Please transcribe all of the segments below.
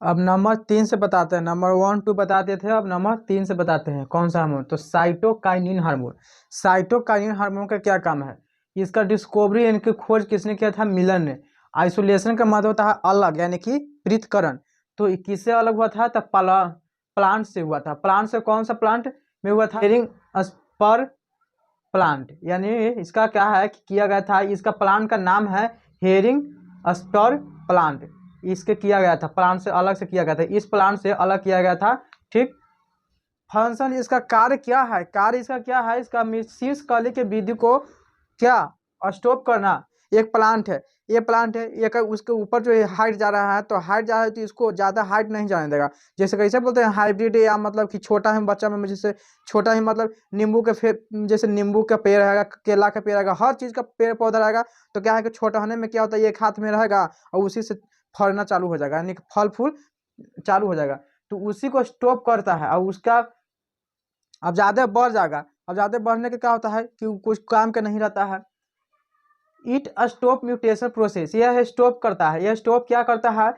अब नंबर 3 से बताते हैं। नंबर 1 2 बताते थे, अब नंबर 3 से बताते हैं कौन सा हार्मोन। तो साइटोकाइनिन हार्मोन। साइटोकाइनिन हार्मोन का क्या काम है? इसका डिस्कवरी यानी कि खोज किसने किया था? मिलर ने। आइसोलेशन का मतलब होता है अलग, यानी कि पृथक्करण। तो किससे अलग हुआ था? तो प्लांट से हुआ था। प्लांट से कौन सा प्लांट में हुआ था? Herring spur plant. यानी इसका क्या है कि किया गया था, इसका प्लांट का नाम है हेरिंग स्पर प्लांट। इसके किया गया था, प्लांट से अलग से किया गया था, इस प्लांट से अलग किया गया था। ठीक। फंक्शन इसका कार्य क्या है? कार्य इसका क्या है? इसका शीर्ष कली के वृद्धि को क्या स्टॉप करना। एक प्लांट है, ये प्लांट है, एक उसके ऊपर जो हाइट जा रहा है, तो हाइट जा रहा है तो इसको ज़्यादा हाइट नहीं जाने देगा। जैसे कैसे बोलते हैं हाइब्रिड, या मतलब कि छोटा है बच्चा में, जैसे छोटा ही मतलब नींबू के जैसे नींबू का पेड़ रहेगा, केला का पेड़ रहेगा, हर चीज़ का पेड़ पौधा रहेगा। तो क्या है कि छोटा होने में क्या होता है, एक हाथ में रहेगा और उसी से फलना चालू हो जाएगा, यानी कि फल फूल चालू हो जाएगा। तो उसी को स्टॉप करता है। और उसका अब ज़्यादा बढ़ जाएगा। अब ज़्यादा बढ़ने के क्या होता है कि कुछ काम का नहीं रहता है। इट स्टॉप म्यूटेशन प्रोसेस, यह स्टॉप करता है। यह स्टॉप क्या करता है?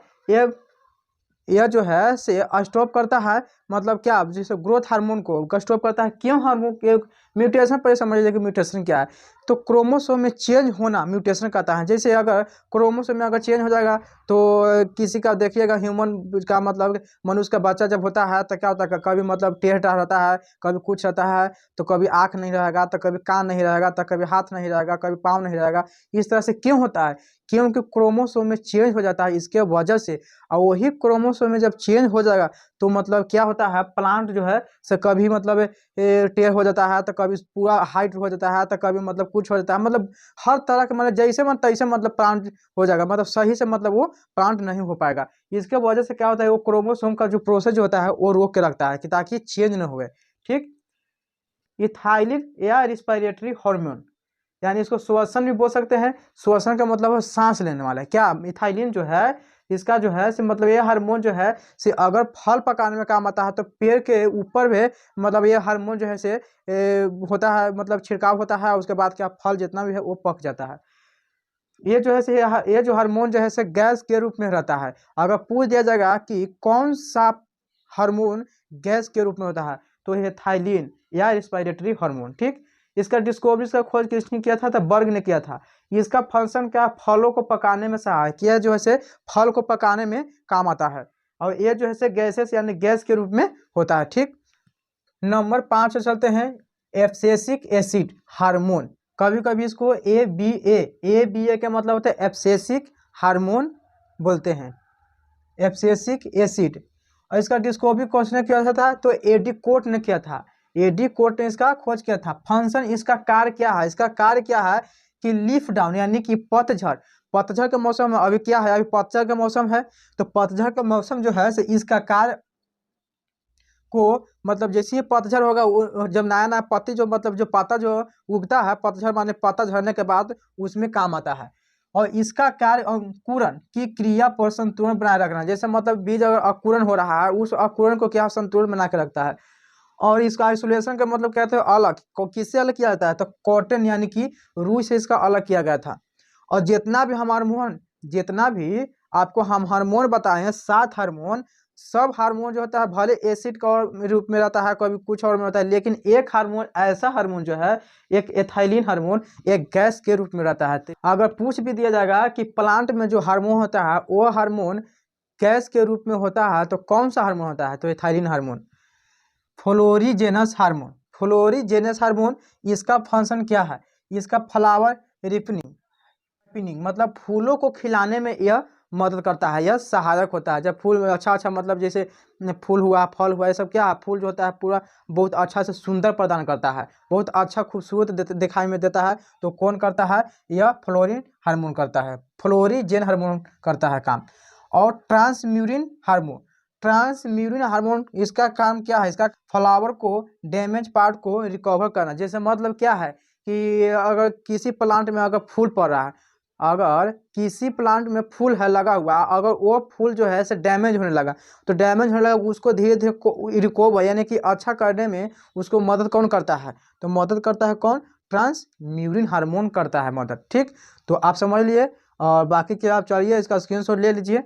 यह जो है से स्टॉप करता है, मतलब क्या, जैसे ग्रोथ हार्मोन को स्टॉप करता है। क्यों हार्मोन के म्यूटेशन पर समझ लीजिए कि म्यूटेशन क्या है। तो क्रोमोसोम में चेंज होना म्यूटेशन कहता है। जैसे अगर क्रोमोसोम में अगर चेंज हो जाएगा तो किसी का देखिएगा, ह्यूमन का मतलब मनुष्य का बच्चा जब होता है तो क्या होता है, कभी मतलब टेढ़ा रहता है, कभी कुछ रहता है, तो कभी आँख नहीं रहेगा, तो कभी कान नहीं रहेगा, तो कभी हाथ नहीं रहेगा, कभी पाँव नहीं रहेगा। इस तरह से क्यों होता है? क्योंकि क्रोमोसोम में चेंज हो जाता है, इसके वजह से। और वही क्रोमोसोम में जब चेंज हो जाएगा तो मतलब क्या होता है, प्लांट जो है से कभी मतलब टेढ़ हो जाता है, तो कभी पूरा हाइट हो जाता है, तो कभी मतलब कुछ हो जाता है। मतलब हर तरह के मतलब जैसे मन तैसे मतलब प्लांट हो जाएगा, मतलब सही से मतलब वो प्लांट नहीं हो पाएगा। इसके वजह से क्या होता है, वो क्रोमोसोम का जो प्रोसेस जो होता है वो रोक के रखता है कि ताकि चेंज न हुए। ठीक। इथाइलिन या रिस्पिरेटरी हार्मोन, यानी इसको श्वसन भी बोल सकते हैं। श्वसन का मतलब है सांस लेने वाला। क्या इथाइलिन जो है, इसका जो है से मतलब ये हार्मोन जो है से अगर फल पकाने में काम आता है, तो पेड़ के ऊपर में मतलब ये हार्मोन जो है से होता है, मतलब छिड़काव होता है, उसके बाद क्या फल जितना भी है वो पक जाता है। ये जो है से ये जो हार्मोन जो है से गैस के रूप में रहता है। अगर पूछ दिया जाएगा कि कौन सा हार्मोन गैस के रूप में होता है, तो ये थाइलिन या रिस्पिरेटरी हार्मोन। ठीक। इसका डिस्कवरी, इसका खोज किसने किया था? तो बर्ग ने किया था। इसका फंक्शन क्या? फलों को पकाने में सहायक किया, जो है से फल को पकाने में काम आता है। और ये जो है से गैसेस यानी गैस के रूप में होता है। ठीक। नंबर 5 से चलते हैं। Abscisic acid hormone. कभी कभी इसको ए बी ए का मतलब होता है एब्सिसिक हार्मोन बोलते हैं, एब्सिसिक एसिड। और इसका डिस्कवरी किसने किया था? तो एडिकोट ने किया था। एडिकोट ने इसका खोज किया था। फंक्शन, इसका कार्य क्या है? इसका कार्य क्या है कि लीफ डाउन, यानी कि पतझड़। पतझड़ के मौसम में अभी क्या है, अभी पतझड़ का मौसम है। तो पतझड़ का मौसम जो है से इसका कार्य को मतलब जैसे ही पतझड़ होगा, जब नया नया पत्ती जो मतलब जो पत्ता जो उगता है, पतझड़ माने पत्ता झड़ने के बाद उसमें काम आता है। और इसका कार्य अंकुरण की क्रिया पर संतुलन बनाए रखना। जैसे मतलब बीज अगर अंकुरण हो रहा है, उस अंकुरण को क्या संतुलन बना के रखता है। और इसका आइसोलेशन का मतलब कहते हैं अलग, किससे अलग किया जाता है? तो कॉटन यानी कि रुई से इसका अलग किया गया था। और जितना भी हम हार्मोन, जितना भी आपको हम हार्मोन बताए हैं 7 हार्मोन, सब हार्मोन जो होता है भले एसिड का रूप में रहता है, कभी कुछ और में होता है, लेकिन एक हार्मोन ऐसा हार्मोन जो है, एक एथाइलिन हार्मोन, एक गैस के रूप में रहता है। अगर पूछ भी दिया जाएगा कि प्लांट में जो हार्मोन होता है वो हार्मोन गैस के रूप में होता है, तो कौन सा हार्मोन होता है? तो एथाइलिन हार्मोन। फ्लोरीजेनस हार्मोन। फ्लोरीजेनस हार्मोन, इसका फंक्शन क्या है? इसका फ्लावर रिपनिंग मतलब फूलों को खिलाने में यह मदद करता है, यह सहायक होता है। जब फूल अच्छा अच्छा मतलब जैसे फूल हुआ, फल हुआ, ये सब क्या है, फूल जो होता है पूरा बहुत अच्छा से सुंदर प्रदान करता है, बहुत अच्छा खूबसूरत दिखाई में देता है। तो कौन करता है? यह फ्लोरीन हार्मोन करता है, फ्लोरीजेन हार्मोन करता है काम। और ट्रांसम्यूरिन हार्मोन। ट्रांसम्यूरिन हार्मोन, इसका काम क्या है? इसका फ्लावर को डैमेज पार्ट को रिकवर करना। जैसे मतलब क्या है कि अगर किसी प्लांट में अगर फूल पड़ रहा है, अगर किसी प्लांट में फूल है लगा हुआ, अगर वो फूल जो है से डैमेज होने लगा, तो डैमेज होने लगा उसको धीरे धीरे रिकवर यानी कि अच्छा करने में उसको मदद कौन करता है? तो मदद करता है कौन? ट्रांसम्यूरिन हार्मोन करता है मदद। ठीक। तो आप समझ लिए। और बाकी क्या, आप चलिए इसका स्क्रीनशॉट ले लीजिए।